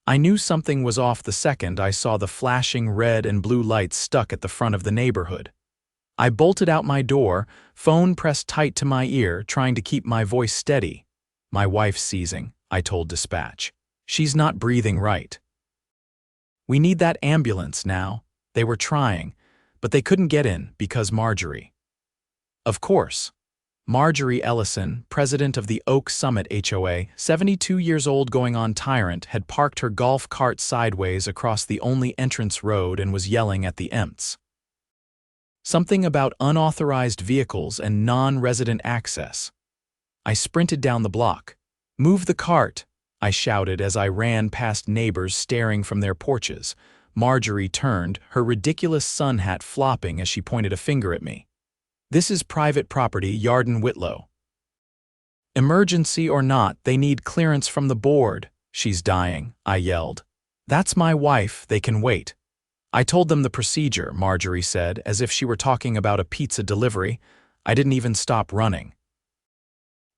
I knew something was off the second I saw the flashing red and blue lights stuck at the front of the neighborhood. I bolted out my door, phone pressed tight to my ear, trying to keep my voice steady. "My wife's seizing," I told dispatch. "She's not breathing right. We need that ambulance now." They were trying, but they couldn't get in because Marjorie. Of course. Marjorie Ellison, president of the Oak Summit HOA, 72 years old going on tyrant, had parked her golf cart sideways across the only entrance road and was yelling at the EMTs. Something about unauthorized vehicles and non-resident access. I sprinted down the block. "Move the cart," I shouted as I ran past neighbors staring from their porches. Marjorie turned, her ridiculous sun hat flopping as she pointed a finger at me. "This is private property, Yarden Whitlow. Emergency or not, they need clearance from the board." "She's dying," I yelled. "That's my wife, they can wait." "I told them the procedure," Marjorie said, as if she were talking about a pizza delivery. I didn't even stop running.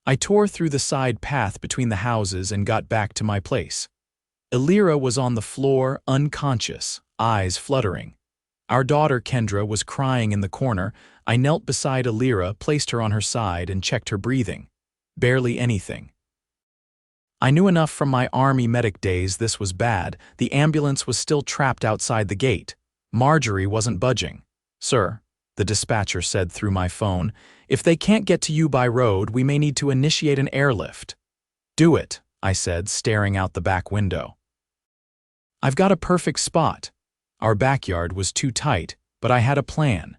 I tore through the side path between the houses and got back to my place. Elira was on the floor, unconscious, eyes fluttering. Our daughter Kendra was crying in the corner. I knelt beside Elira, placed her on her side, and checked her breathing. Barely anything. I knew enough from my Army medic days this was bad. The ambulance was still trapped outside the gate. Marjorie wasn't budging. "Sir," the dispatcher said through my phone, "if they can't get to you by road, we may need to initiate an airlift." "Do it," I said, staring out the back window. "I've got a perfect spot." Our backyard was too tight, but I had a plan.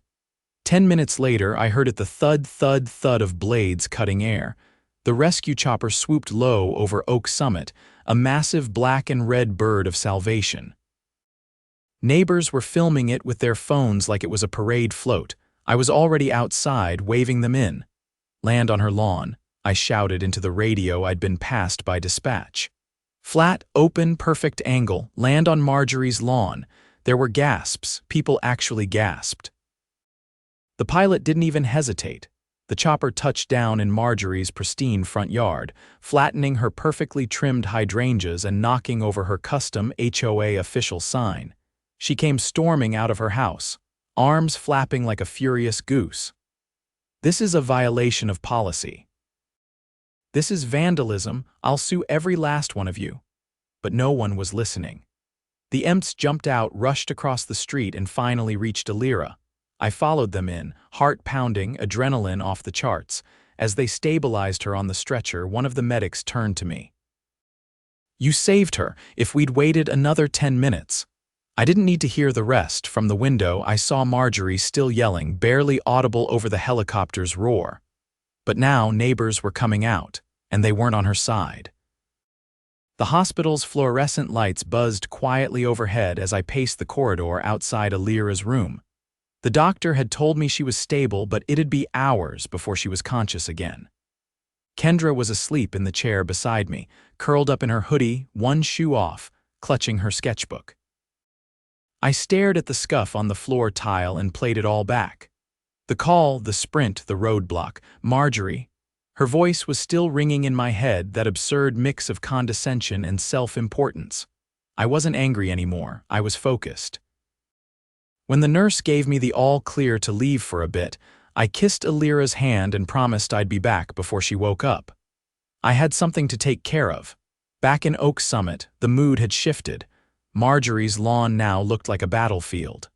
10 minutes later, I heard it the thud, thud, thud of blades cutting air. The rescue chopper swooped low over Oak Summit, a massive black and red bird of salvation. Neighbors were filming it with their phones like it was a parade float. I was already outside, waving them in. "Land on her lawn," I shouted into the radio I'd been passed by dispatch. "Flat, open, perfect angle, land on Marjorie's lawn." There were gasps. People actually gasped. The pilot didn't even hesitate. The chopper touched down in Marjorie's pristine front yard, flattening her perfectly trimmed hydrangeas and knocking over her custom HOA official sign. She came storming out of her house, arms flapping like a furious goose. "This is a violation of policy. This is vandalism. I'll sue every last one of you." But no one was listening. The EMTs jumped out, rushed across the street, and finally reached Elira. I followed them in, heart pounding, adrenaline off the charts. As they stabilized her on the stretcher, one of the medics turned to me. "You saved her. If we'd waited another 10 minutes. I didn't need to hear the rest. From the window, I saw Marjorie still yelling, barely audible over the helicopter's roar. But now neighbors were coming out, and they weren't on her side. The hospital's fluorescent lights buzzed quietly overhead as I paced the corridor outside Elira's room. The doctor had told me she was stable, but it'd be hours before she was conscious again. Kendra was asleep in the chair beside me, curled up in her hoodie, one shoe off, clutching her sketchbook. I stared at the scuff on the floor tile and played it all back. The call, the sprint, the roadblock. Marjorie. Her voice was still ringing in my head, that absurd mix of condescension and self-importance. I wasn't angry anymore. I was focused. When the nurse gave me the all-clear to leave for a bit, I kissed Elira's hand and promised I'd be back before she woke up. I had something to take care of. Back in Oak Summit, the mood had shifted. Marjorie's lawn now looked like a battlefield.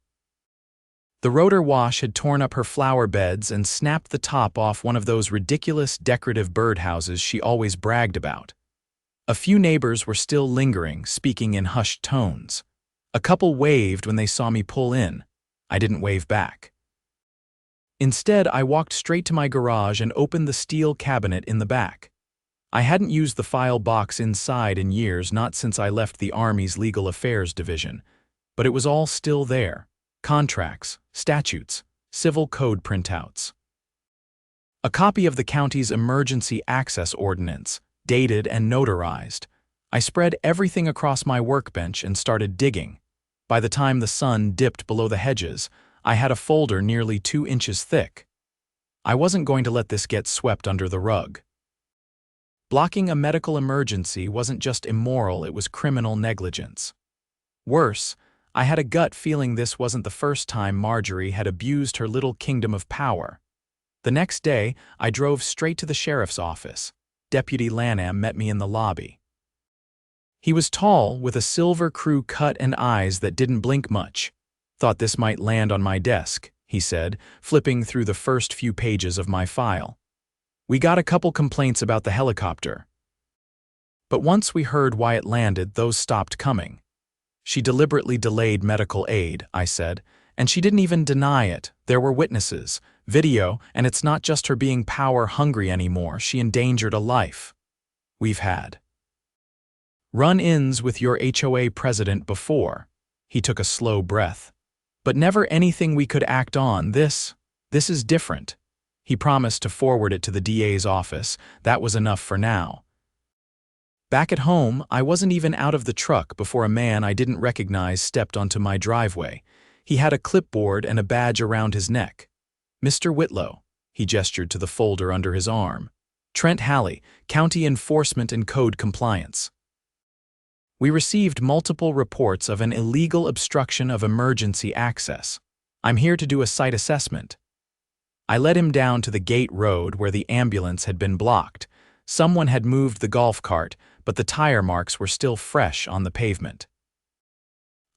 The rotor wash had torn up her flower beds and snapped the top off one of those ridiculous decorative birdhouses she always bragged about. A few neighbors were still lingering, speaking in hushed tones. A couple waved when they saw me pull in. I didn't wave back. Instead, I walked straight to my garage and opened the steel cabinet in the back. I hadn't used the file box inside in years, not since I left the Army's Legal Affairs Division. But it was all still there. Contracts, statutes, civil code printouts. A copy of the county's Emergency Access Ordinance, dated and notarized. I spread everything across my workbench and started digging. By the time the sun dipped below the hedges, I had a folder nearly 2 inches thick. I wasn't going to let this get swept under the rug. Blocking a medical emergency wasn't just immoral, it was criminal negligence. Worse, I had a gut feeling this wasn't the first time Marjorie had abused her little kingdom of power. The next day, I drove straight to the sheriff's office. Deputy Lanham met me in the lobby. He was tall, with a silver crew cut and eyes that didn't blink much. "Thought this might land on my desk," he said, flipping through the first few pages of my file. "We got a couple complaints about the helicopter." But once we heard why it landed, those stopped coming. "She deliberately delayed medical aid," I said, "and she didn't even deny it. There were witnesses, video, and it's not just her being power-hungry anymore. She endangered a life." "We've had run-ins with your HOA president before." He took a slow breath. "But never anything we could act on. This is different." He promised to forward it to the DA's office. That was enough for now. Back at home, I wasn't even out of the truck before a man I didn't recognize stepped onto my driveway. He had a clipboard and a badge around his neck. "Mr. Whitlow," he gestured to the folder under his arm. "Trent Halley, County Enforcement and Code Compliance. We received multiple reports of an illegal obstruction of emergency access. I'm here to do a site assessment." I led him down to the gate road where the ambulance had been blocked. Someone had moved the golf cart, but the tire marks were still fresh on the pavement.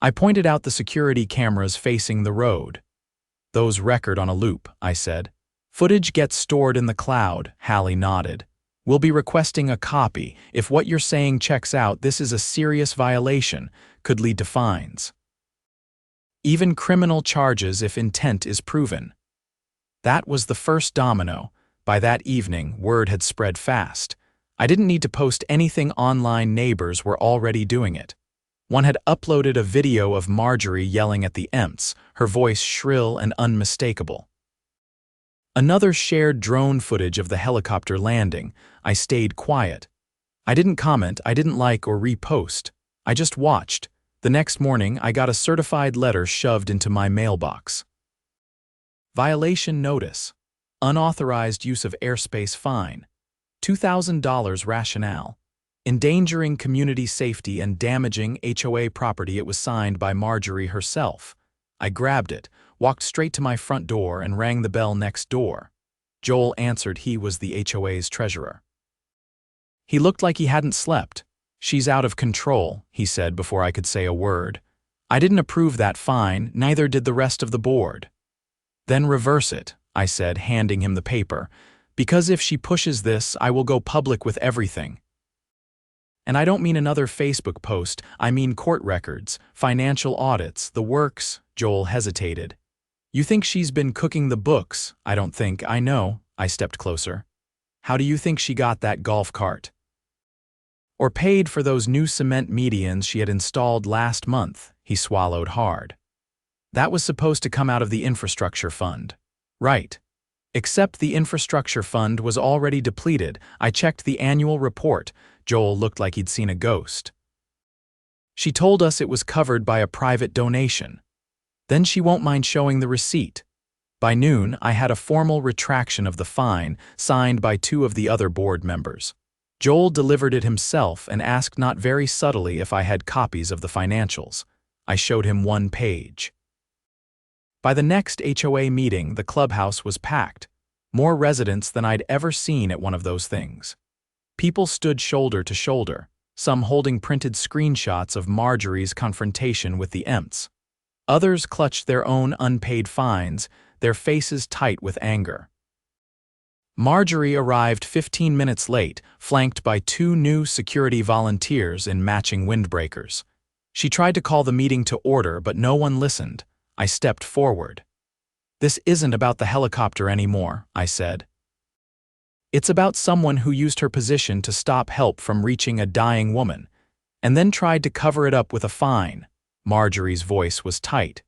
I pointed out the security cameras facing the road. "Those record on a loop," I said. "Footage gets stored in the cloud," Halley nodded. "We'll be requesting a copy. If what you're saying checks out, this is a serious violation, could lead to fines. Even criminal charges if intent is proven." That was the first domino. By that evening, word had spread fast. I didn't need to post anything online, neighbors were already doing it. One had uploaded a video of Marjorie yelling at the EMTs, her voice shrill and unmistakable. Another shared drone footage of the helicopter landing. I stayed quiet. I didn't comment, I didn't like or repost. I just watched. The next morning, I got a certified letter shoved into my mailbox. Violation notice. Unauthorized use of airspace fine. $2,000 rationale. Endangering community safety and damaging HOA property. It was signed by Marjorie herself. I grabbed it, walked straight to my front door and rang the bell next door. Joel answered. He was the HOA's treasurer. He looked like he hadn't slept. "She's out of control," he said before I could say a word. "I didn't approve that fine, neither did the rest of the board." "Then reverse it," I said, handing him the paper, "because if she pushes this, I will go public with everything. And I don't mean another Facebook post, I mean court records, financial audits, the works." Joel hesitated. "You think she's been cooking the books?" "I don't think I know." I stepped closer. "How do you think she got that golf cart? Or paid for those new cement medians she had installed last month?" He swallowed hard. "That was supposed to come out of the infrastructure fund." "Right. Except the infrastructure fund was already depleted. I checked the annual report." Joel looked like he'd seen a ghost. "She told us it was covered by a private donation. Then she won't mind showing the receipt." By noon, I had a formal retraction of the fine, signed by 2 of the other board members. Joel delivered it himself and asked not very subtly if I had copies of the financials. I showed him 1 page. By the next HOA meeting, the clubhouse was packed. More residents than I'd ever seen at one of those things. People stood shoulder to shoulder, some holding printed screenshots of Marjorie's confrontation with the EMTs. Others clutched their own unpaid fines, their faces tight with anger. Marjorie arrived 15 minutes late, flanked by 2 new security volunteers in matching windbreakers. She tried to call the meeting to order, but no one listened. I stepped forward. "This isn't about the helicopter anymore," I said. "It's about someone who used her position to stop help from reaching a dying woman, and then tried to cover it up with a fine." Marjorie's voice was tight.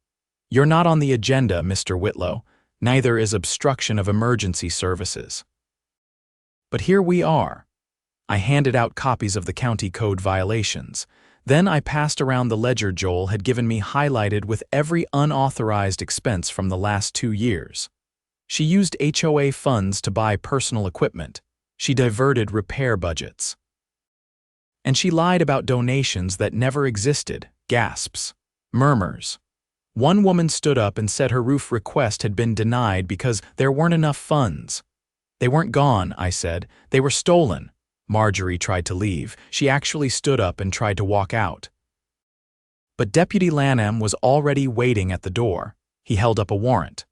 "You're not on the agenda, Mr. Whitlow. Neither is obstruction of emergency services. But here we are." I handed out copies of the county code violations. Then I passed around the ledger Joel had given me, highlighted with every unauthorized expense from the last 2 years. She used HOA funds to buy personal equipment. She diverted repair budgets. And she lied about donations that never existed, gasps, murmurs. One woman stood up and said her roof request had been denied because there weren't enough funds. They weren't gone, I said. They were stolen. Marjorie tried to leave. She actually stood up and tried to walk out. But Deputy Lanham was already waiting at the door. He held up a warrant.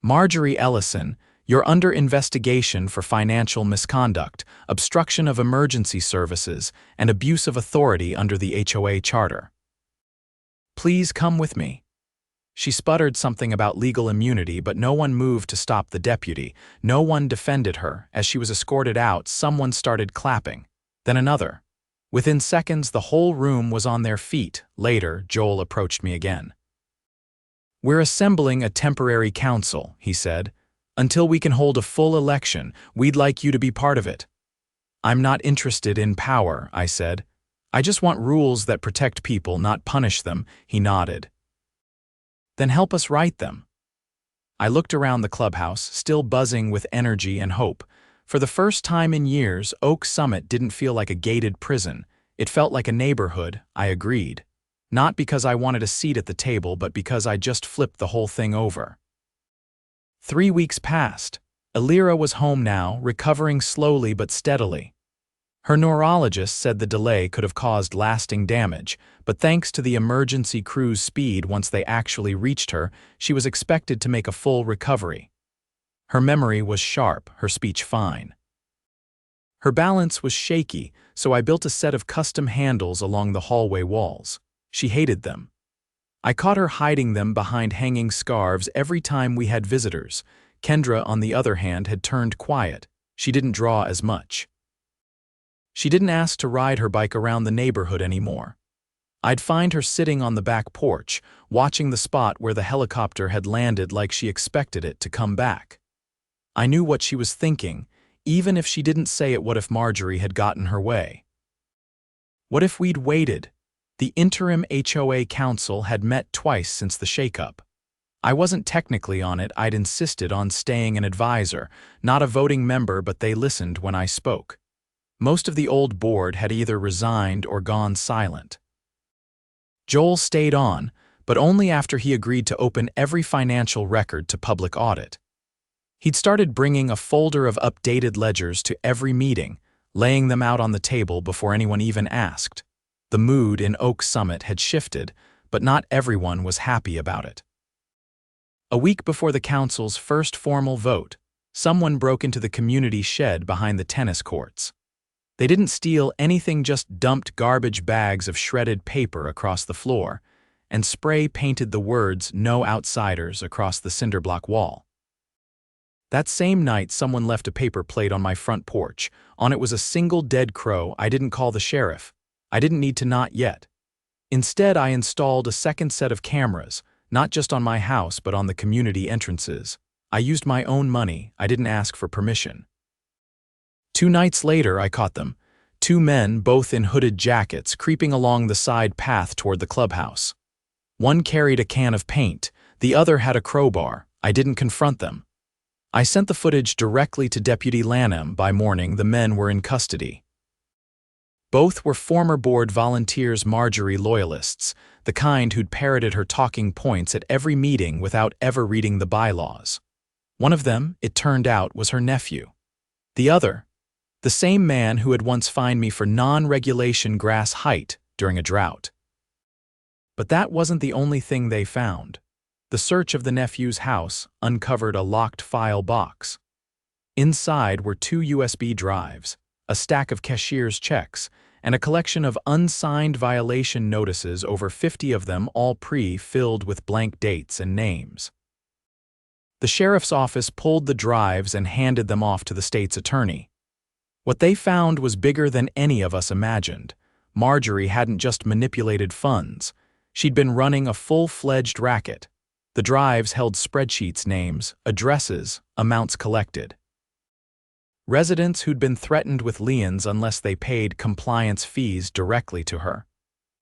Marjorie Ellison, you're under investigation for financial misconduct, obstruction of emergency services, and abuse of authority under the HOA charter. Please come with me. She sputtered something about legal immunity, but no one moved to stop the deputy. No one defended her. As she was escorted out, someone started clapping. Then another. Within seconds, the whole room was on their feet. Later, Joel approached me again. We're assembling a temporary council, he said. Until we can hold a full election, we'd like you to be part of it. I'm not interested in power, I said. I just want rules that protect people, not punish them, he nodded. Then help us write them. I looked around the clubhouse, still buzzing with energy and hope. For the first time in years, Oak Summit didn't feel like a gated prison. It felt like a neighborhood, I agreed. Not because I wanted a seat at the table, but because I just flipped the whole thing over. 3 weeks passed. Elira was home now, recovering slowly but steadily. Her neurologist said the delay could have caused lasting damage, but thanks to the emergency crew's speed once they actually reached her, she was expected to make a full recovery. Her memory was sharp, her speech fine. Her balance was shaky, so I built a set of custom handles along the hallway walls. She hated them. I caught her hiding them behind hanging scarves every time we had visitors. Kendra, on the other hand, had turned quiet. She didn't draw as much. She didn't ask to ride her bike around the neighborhood anymore. I'd find her sitting on the back porch, watching the spot where the helicopter had landed like she expected it to come back. I knew what she was thinking, even if she didn't say it. What if Marjorie had gotten her way? What if we'd waited? The interim HOA council had met twice since the shakeup. I wasn't technically on it. I'd insisted on staying an advisor, not a voting member, but they listened when I spoke. Most of the old board had either resigned or gone silent. Joel stayed on, but only after he agreed to open every financial record to public audit. He'd started bringing a folder of updated ledgers to every meeting, laying them out on the table before anyone even asked. The mood in Oak Summit had shifted, but not everyone was happy about it. A week before the council's first formal vote, someone broke into the community shed behind the tennis courts. They didn't steal anything, just dumped garbage bags of shredded paper across the floor and spray-painted the words "No Outsiders" across the cinderblock wall. That same night, someone left a paper plate on my front porch. On it was a single dead crow. I didn't call the sheriff. I didn't need to, not yet. Instead, I installed a second set of cameras, not just on my house but on the community entrances. I used my own money. I didn't ask for permission. 2 nights later, I caught them. 2 men, both in hooded jackets, creeping along the side path toward the clubhouse. One carried a can of paint. The other had a crowbar. I didn't confront them. I sent the footage directly to Deputy Lanham. By morning, the men were in custody. Both were former board volunteers, Marjorie loyalists, the kind who'd parroted her talking points at every meeting without ever reading the bylaws. One of them, it turned out, was her nephew. The other, the same man who had once fined me for non-regulation grass height during a drought. But that wasn't the only thing they found. The search of the nephew's house uncovered a locked file box. Inside were 2 USB drives, a stack of cashier's checks, and a collection of unsigned violation notices, over 50 of them, all pre-filled with blank dates and names. The sheriff's office pulled the drives and handed them off to the state's attorney. What they found was bigger than any of us imagined. Marjorie hadn't just manipulated funds. She'd been running a full-fledged racket. The drives held spreadsheets, names, addresses, amounts collected. Residents who'd been threatened with liens unless they paid compliance fees directly to her.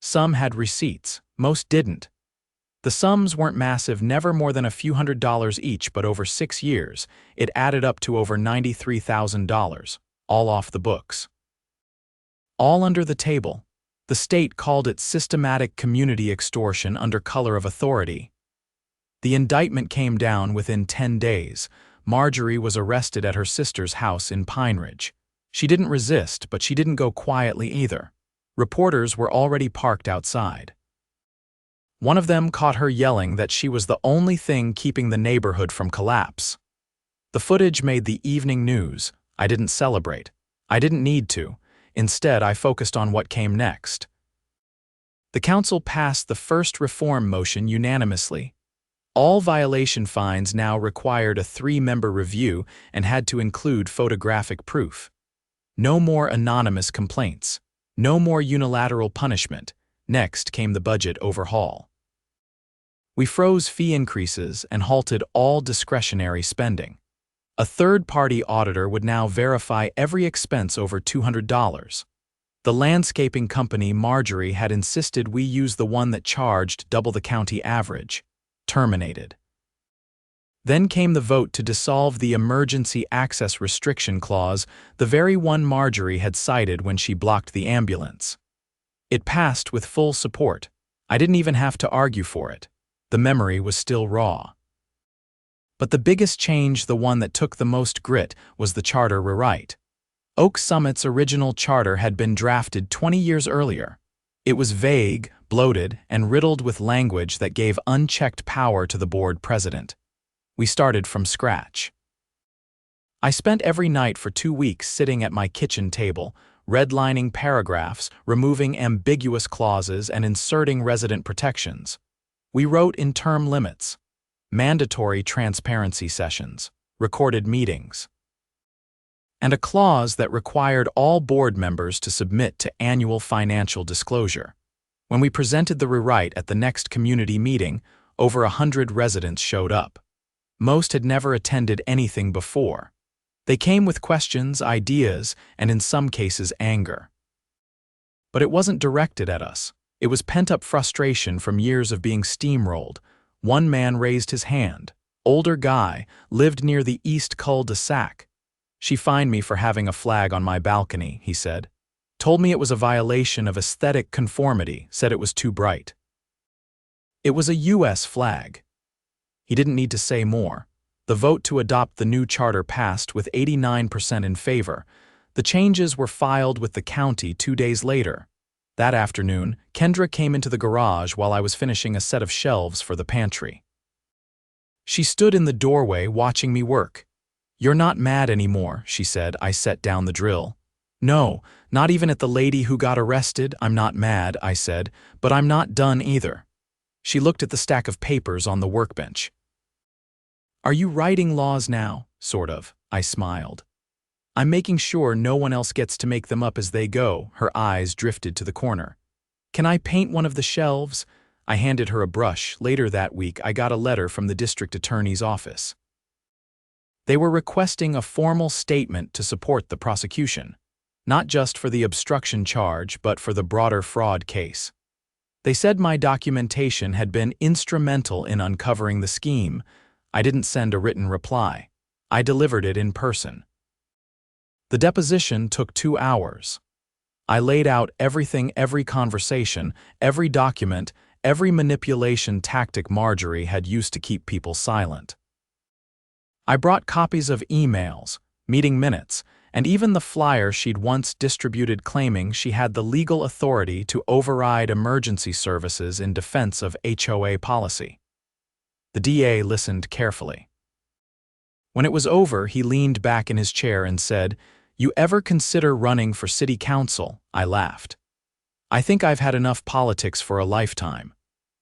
Some had receipts, most didn't. The sums weren't massive, never more than a few $100s each, but over 6 years, it added up to over $93,000. all off the books. All under the table. The state called it systematic community extortion under color of authority. The indictment came down within 10 days. Marjorie was arrested at her sister's house in Pine Ridge. She didn't resist, but she didn't go quietly either. Reporters were already parked outside. One of them caught her yelling that she was the only thing keeping the neighborhood from collapse. The footage made the evening news. I didn't celebrate. I didn't need to. Instead, I focused on what came next. The council passed the first reform motion unanimously. All violation fines now required a 3-member review and had to include photographic proof. No more anonymous complaints. No more unilateral punishment. Next came the budget overhaul. We froze fee increases and halted all discretionary spending. A third-party auditor would now verify every expense over $200. The landscaping company Marjorie had insisted we use the one that charged double the county average. Terminated. Then came the vote to dissolve the emergency access restriction clause, the very one Marjorie had cited when she blocked the ambulance. It passed with full support. I didn't even have to argue for it. The memory was still raw. But the biggest change, the one that took the most grit, was the charter rewrite. Oak Summit's original charter had been drafted 20 years earlier. It was vague, bloated, and riddled with language that gave unchecked power to the board president. We started from scratch. I spent every night for 2 weeks sitting at my kitchen table, redlining paragraphs, removing ambiguous clauses, and inserting resident protections. We wrote in term limits, mandatory transparency sessions, recorded meetings, and a clause that required all board members to submit to annual financial disclosure. When we presented the rewrite at the next community meeting, over 100 residents showed up. Most had never attended anything before. They came with questions, ideas, and in some cases anger. But it wasn't directed at us. It was pent-up frustration from years of being steamrolled. One man raised his hand. Older guy, lived near the East Cul-de-sac. She fined me for having a flag on my balcony, he said. Told me it was a violation of aesthetic conformity, said it was too bright. It was a U.S. flag. He didn't need to say more. The vote to adopt the new charter passed with 89% in favor. The changes were filed with the county 2 days later. That afternoon, Kendra came into the garage while I was finishing a set of shelves for the pantry. She stood in the doorway watching me work. "You're not mad anymore," she said. I set down the drill. "No, not even at the lady who got arrested. I'm not mad," I said, "but I'm not done either." She looked at the stack of papers on the workbench. "Are you writing laws now?" "Sort of," I smiled. "I'm making sure no one else gets to make them up as they go." Her eyes drifted to the corner. "Can I paint one of the shelves?" I handed her a brush. Later that week, I got a letter from the district attorney's office. They were requesting a formal statement to support the prosecution, not just for the obstruction charge, but for the broader fraud case. They said my documentation had been instrumental in uncovering the scheme. I didn't send a written reply. I delivered it in person. The deposition took 2 hours. I laid out everything, every conversation, every document, every manipulation tactic Marjorie had used to keep people silent. I brought copies of emails, meeting minutes, and even the flyer she'd once distributed claiming she had the legal authority to override emergency services in defense of HOA policy. The DA listened carefully. When it was over, he leaned back in his chair and said, "You ever consider running for city council?" I laughed. "I think I've had enough politics for a lifetime."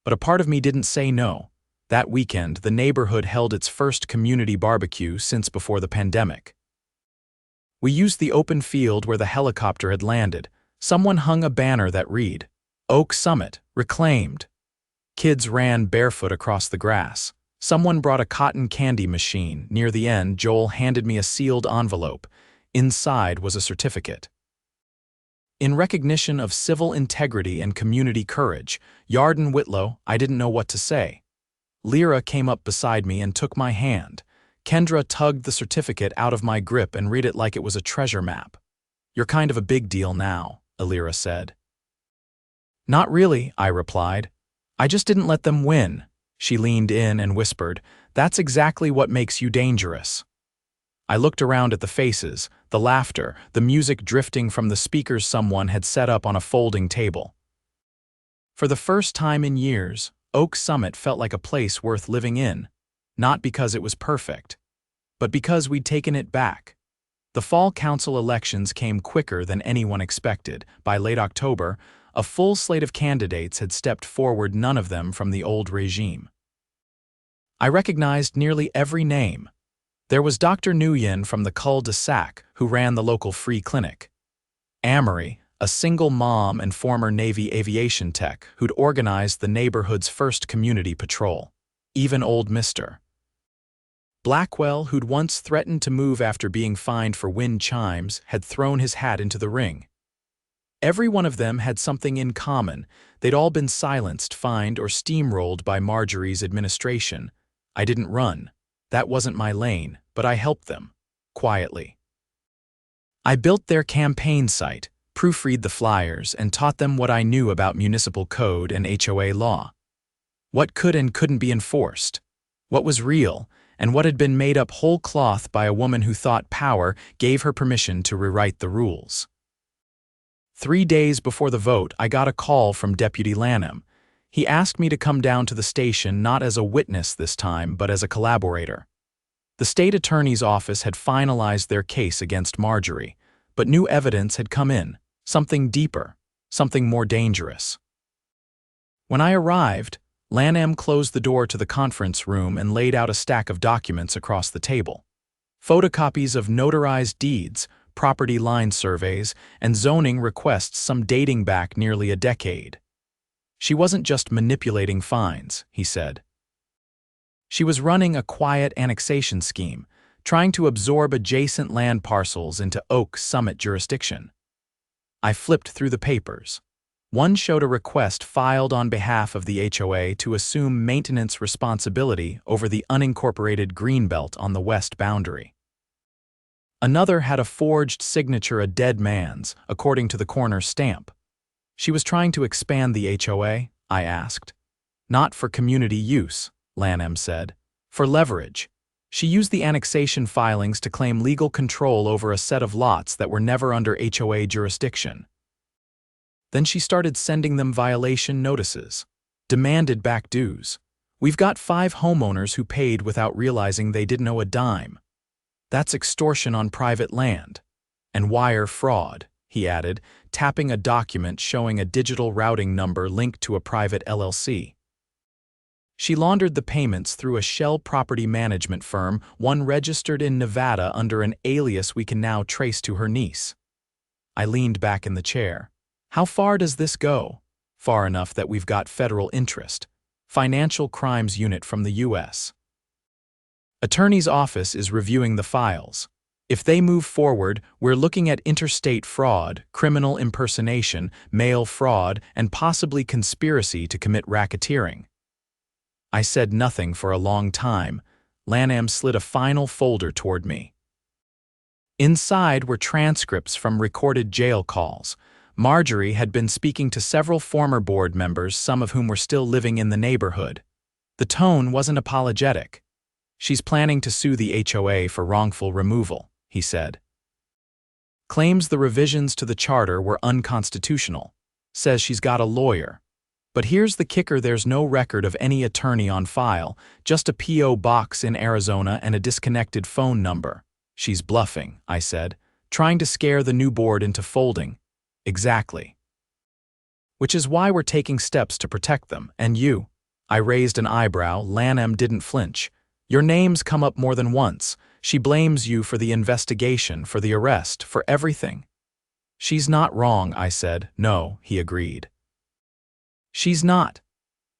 But a part of me didn't say no. That weekend, the neighborhood held its first community barbecue since before the pandemic. We used the open field where the helicopter had landed. Someone hung a banner that read, "Oak Summit, reclaimed." Kids ran barefoot across the grass. Someone brought a cotton candy machine. Near the end, Joel handed me a sealed envelope. Inside was a certificate. "In recognition of civil integrity and community courage, Yarden Whitlow." I didn't know what to say. Lyra came up beside me and took my hand. Kendra tugged the certificate out of my grip and read it like it was a treasure map. "You're kind of a big deal now," Alira said. "Not really," I replied. "I just didn't let them win." She leaned in and whispered, "That's exactly what makes you dangerous." I looked around at the faces, the laughter, the music drifting from the speakers someone had set up on a folding table. For the first time in years, Oak Summit felt like a place worth living in, not because it was perfect, but because we'd taken it back. The fall council elections came quicker than anyone expected. By late October, a full slate of candidates had stepped forward, none of them from the old regime. I recognized nearly every name. There was Dr. Nguyen from the cul-de-sac, who ran the local free clinic. Amory, a single mom and former Navy aviation tech who'd organized the neighborhood's first community patrol. Even old Mr. Blackwell, who'd once threatened to move after being fined for wind chimes, had thrown his hat into the ring. Every one of them had something in common. They'd all been silenced, fined, or steamrolled by Marjorie's administration. I didn't run. That wasn't my lane, but I helped them, quietly. I built their campaign site, proofread the flyers, and taught them what I knew about municipal code and HOA law. What could and couldn't be enforced, what was real, and what had been made up whole cloth by a woman who thought power gave her permission to rewrite the rules. 3 days before the vote, I got a call from Deputy Lanham. He asked me to come down to the station not as a witness this time, but as a collaborator. The state attorney's office had finalized their case against Marjorie, but new evidence had come in, something deeper, something more dangerous. When I arrived, Lanham closed the door to the conference room and laid out a stack of documents across the table. Photocopies of notarized deeds, property line surveys, and zoning requests, some dating back nearly a decade. She wasn't just manipulating fines, he said. She was running a quiet annexation scheme, trying to absorb adjacent land parcels into Oak Summit jurisdiction. I flipped through the papers. One showed a request filed on behalf of the HOA to assume maintenance responsibility over the unincorporated greenbelt on the west boundary. Another had a forged signature, a dead man's, according to the corner stamp. She was trying to expand the HOA, I asked. Not for community use, Lanham said. For leverage. She used the annexation filings to claim legal control over a set of lots that were never under HOA jurisdiction. Then she started sending them violation notices, demanded back dues. We've got 5 homeowners who paid without realizing they didn't owe a dime. That's extortion on private land. And wire fraud, he added, tapping a document showing a digital routing number linked to a private LLC. She laundered the payments through a shell property management firm, one registered in Nevada under an alias we can now trace to her niece. I leaned back in the chair. How far does this go? Far enough that we've got federal interest. Financial Crimes Unit from the U.S. Attorney's office is reviewing the files. If they move forward, we're looking at interstate fraud, criminal impersonation, mail fraud, and possibly conspiracy to commit racketeering. I said nothing for a long time. Lanham slid a final folder toward me. Inside were transcripts from recorded jail calls. Marjorie had been speaking to several former board members, some of whom were still living in the neighborhood. The tone wasn't apologetic. She's planning to sue the HOA for wrongful removal, he said. Claims the revisions to the charter were unconstitutional. Says she's got a lawyer. But here's the kicker, there's no record of any attorney on file, just a P.O. box in Arizona and a disconnected phone number. She's bluffing, I said, trying to scare the new board into folding. Exactly. Which is why we're taking steps to protect them, and you. I raised an eyebrow. Lanham didn't flinch. Your name's come up more than once. She blames you for the investigation, for the arrest, for everything. She's not wrong, I said. No, he agreed. She's not.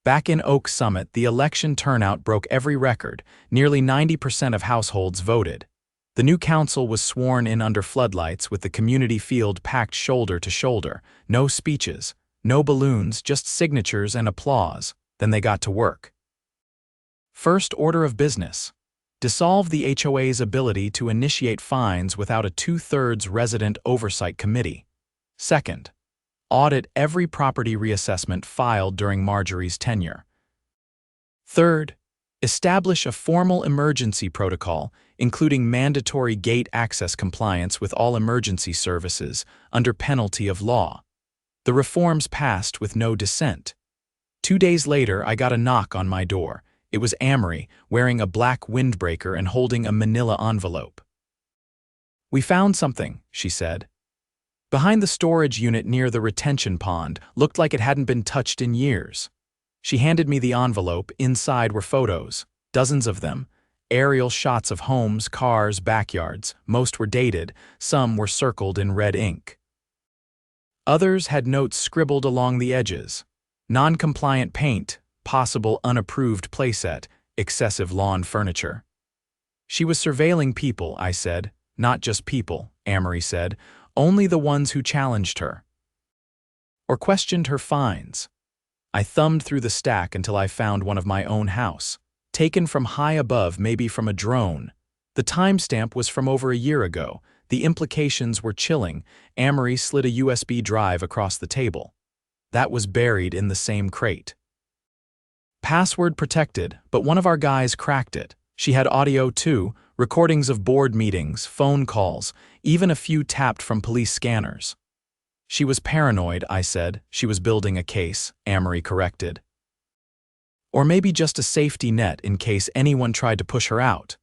Back in Oak Summit, the election turnout broke every record. Nearly 90% of households voted. The new council was sworn in under floodlights with the community field packed shoulder to shoulder. No speeches, no balloons, just signatures and applause. Then they got to work. First order of business. Dissolve the HOA's ability to initiate fines without a 2/3 resident oversight committee. Second, audit every property reassessment filed during Marjorie's tenure. Third, establish a formal emergency protocol, including mandatory gate access compliance with all emergency services under penalty of law. The reforms passed with no dissent. 2 days later, I got a knock on my door. It was Amory, wearing a black windbreaker and holding a manila envelope. "We found something," she said. Behind the storage unit near the retention pond, looked like it hadn't been touched in years. She handed me the envelope. Inside were photos, dozens of them, aerial shots of homes, cars, backyards. Most were dated, some were circled in red ink. Others had notes scribbled along the edges. Non-compliant paint, possible unapproved playset, excessive lawn furniture. "She was surveilling people," I said. "Not just people," Amory said, "only the ones who challenged her or questioned her fines." I thumbed through the stack until I found one of my own house, taken from high above, maybe from a drone. The timestamp was from over a year ago. The implications were chilling. Amory slid a USB drive across the table. That was buried in the same crate. Password protected, but one of our guys cracked it. She had audio too, recordings of board meetings, phone calls, even a few tapped from police scanners. "She was paranoid," I said. "She was building a case," Amory corrected. "Or maybe just a safety net in case anyone tried to push her out."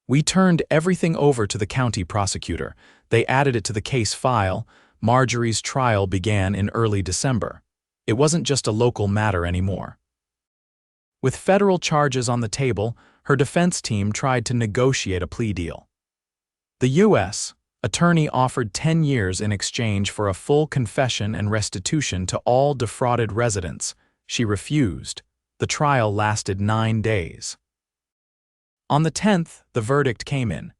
We turned everything over to the county prosecutor. They added it to the case file. Marjorie's trial began in early December. It wasn't just a local matter anymore. With federal charges on the table, her defense team tried to negotiate a plea deal. The U.S. attorney offered 10 years in exchange for a full confession and restitution to all defrauded residents. She refused. The trial lasted 9 days. On the 10th, the verdict came in.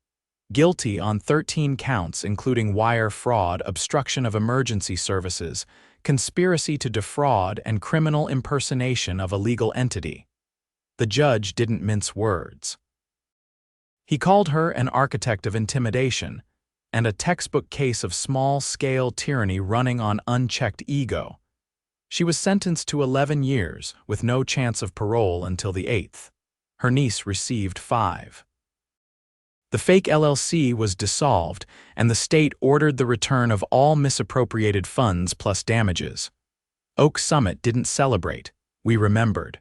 Guilty on 13 counts, including wire fraud, obstruction of emergency services, conspiracy to defraud, and criminal impersonation of a legal entity. The judge didn't mince words. He called her an architect of intimidation and a textbook case of small-scale tyranny running on unchecked ego. She was sentenced to 11 years, with no chance of parole until the 8th. Her niece received 5. The fake LLC was dissolved, and the state ordered the return of all misappropriated funds plus damages. Oak Summit didn't celebrate. We remembered.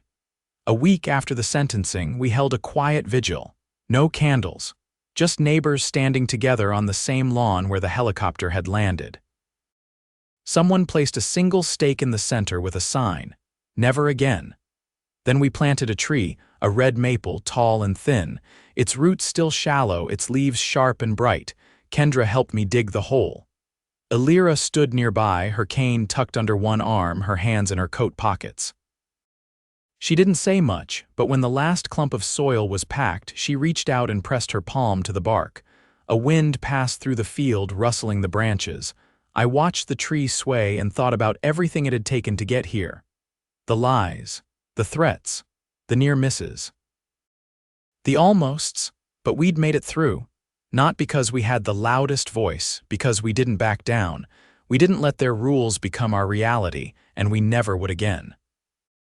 A week after the sentencing, we held a quiet vigil. No candles, just neighbors standing together on the same lawn where the helicopter had landed. Someone placed a single stake in the center with a sign, "Never again." Then we planted a tree, a red maple, tall and thin, its roots still shallow, its leaves sharp and bright. Kendra helped me dig the hole. Elira stood nearby, her cane tucked under one arm, her hands in her coat pockets. She didn't say much, but when the last clump of soil was packed, she reached out and pressed her palm to the bark. A wind passed through the field, rustling the branches. I watched the tree sway and thought about everything it had taken to get here. The lies, the threats, the near misses. The almosts, but we'd made it through. Not because we had the loudest voice, because we didn't back down. We didn't let their rules become our reality, and we never would again.